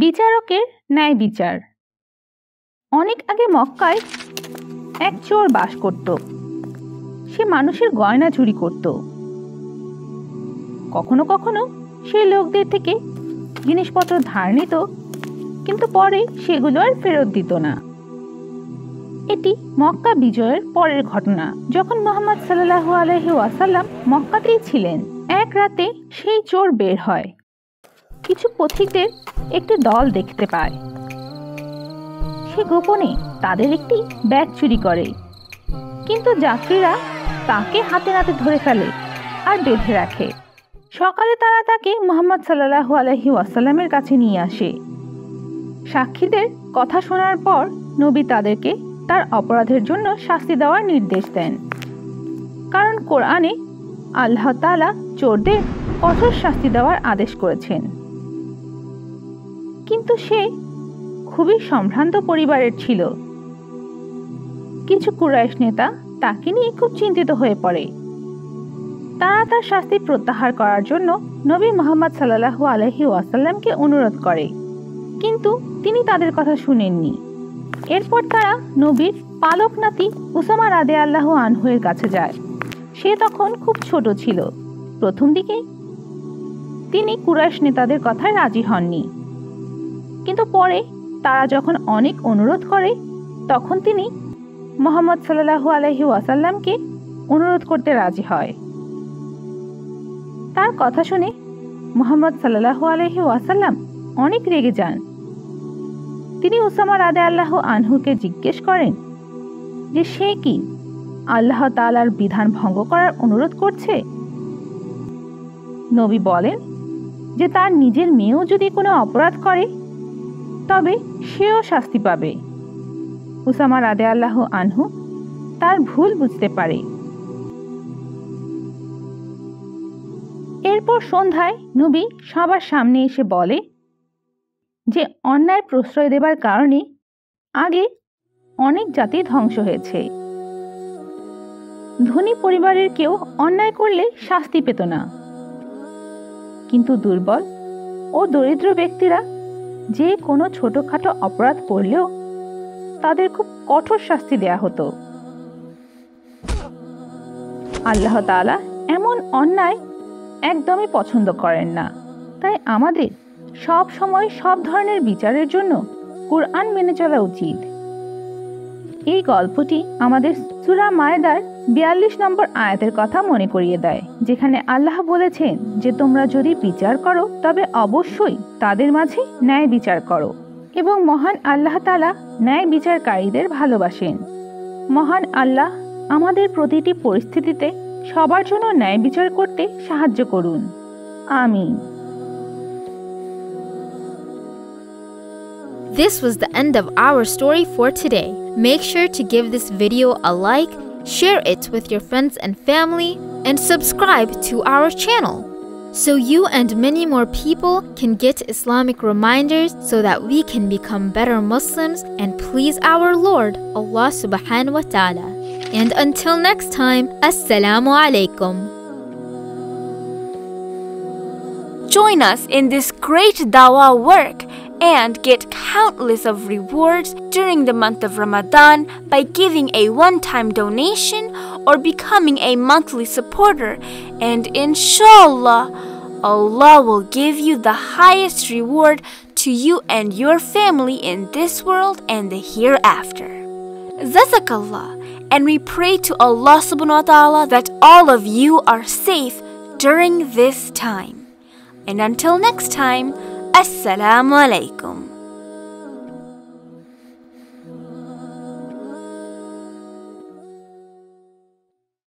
বিচারকের ন্যায় বিচার। অনেক আগে মক্কায় এক চোর বাস করত। সে মানুষের গয়না চুরি করত। কখনো কখনো সে লোকদের থেকে জিনিসপত্র ধার নিত, কিন্তু পরে সেগুলো আর ফেরত দিত না। এটি মক্কা বিজয়ের পরের ঘটনা, যখন মুহাম্মদ সাল্লাল্লাহু আলাইহি ওয়াসাল্লাম মক্কাতেই ছিলেন। এক রাতে সেই চোর বের হয়। কিছু পথিকদের একটি দল দেখতে পায়। সে গোপনে তাদের একটি ব্যাগ চুরি করে, কিন্তু যাত্রীরা তাকে হাতে নাতে ধরে ফেলে আর বেঁধে রাখে। সকালে তারা তাকে মুহাম্মদ সাল্লাল্লাহু আলাইহি ওয়াসাল্লামের কাছে নিয়ে আসে। সাক্ষীদের কথা শোনার পর নবী তাদেরকে তার অপরাধের জন্য শাস্তি দেওয়ার নির্দেশ দেন, কারণ কোরআনে আল্লাহ তাআলা চোরদের কঠোর শাস্তি দেওয়ার আদেশ করেছেন। কিন্তু সে খুবই সম্ভ্রান্ত পরিবারের ছিল। কিছু কুরাইশ নেতা তাকে নিয়ে খুব চিন্তিত হয়ে পড়ে। তারা তার শাস্তি প্রত্যাহার করার জন্য নবী মুহাম্মদ সাল্লাল্লাহু আলাইহি ওয়াসাল্লামকে অনুরোধ করে, কিন্তু তিনি তাদের কথা শুনেননি। এরপর তারা নবীর পালক নাতি উসামা রাদিয়াল্লাহু আনহু এর কাছে যায়। সে তখন খুব ছোট ছিল। প্রথম দিকে তিনি কুরাইশ নেতাদের কথায় রাজি হননি, কিন্তু পরে তারা যখন অনেক অনুরোধ করে, তখন তিনি মুহাম্মদ সাল্লাল্লাহু আলাইহি ওয়াসাল্লামকে অনুরোধ করতে রাজি হয়। তার কথা শুনে মুহাম্মদ সাল্লাল্লাহু আলাইহি ওয়াসাল্লাম অনেক রেগে যান। তিনি উসামা রাদিয়াল্লাহু আনহুকে জিজ্ঞেস করেন যে সে কি আল্লাহ তাআলার বিধান ভঙ্গ করার অনুরোধ করছে। নবী বলেন যে তার নিজের মেয়েও যদি কোনো অপরাধ করে তবে সেও শাস্তি পাবে। উসামা রাদিয়াল্লাহু আনহু তার ভুল বুঝতে পারে। এরপর সন্ধ্যায় নবী সবার সামনে এসে বলে যে অন্যায় প্রশ্রয় দেবার কারণে আগে অনেক জাতি ধ্বংস হয়েছে। ধনী পরিবারের কেউ অন্যায় করলে শাস্তি পেত না, কিন্তু দুর্বল ও দরিদ্র ব্যক্তিরা যে কোনো ছোটখাটো অপরাধ করলেও তাদের খুব কঠোর শাস্তি দেয়া হতো। আল্লাহ তাআলা এমন অন্যায় একদমই পছন্দ করেন না। তাই আমাদের সব সময় সব ধরনের বিচারের জন্য কুরআন মেনে চলা উচিত। এই গল্পটি আমাদের সূরা মায়েদার ৪২ নম্বর আয়াতের কথা মনে করিয়ে দেয়, যেখানে আল্লাহ বলেছেন যে তোমরা যদি বিচার করো তবে অবশ্যই তাদের মাঝে ন্যায় বিচার করো, এবং মহান আল্লাহ তাআলা ন্যায় বিচারকারীদের ভালোবাসেন। মহান আল্লাহ আমাদের প্রতিটি পরিস্থিতিতে সবার জন্য ন্যায় বিচার করতে সাহায্য করুন। আমিন। This was the end of our story for today. Make sure to give this video a like, share it with your friends and family, and subscribe to our channel so you and many more people can get Islamic reminders so that we can become better Muslims and please our Lord, Allah subhanahu wa ta'ala. And until next time, Assalamu alaikum. Join us in this great dawah work and get countless of rewards during the month of Ramadan by giving a one-time donation or becoming a monthly supporter, and inshallah, Allah will give you the highest reward to you and your family in this world and the hereafter. Jazakallah, and we pray to Allah subhanahu wa ta'ala that all of you are safe during this time. And until next time, Assalamu alaikum.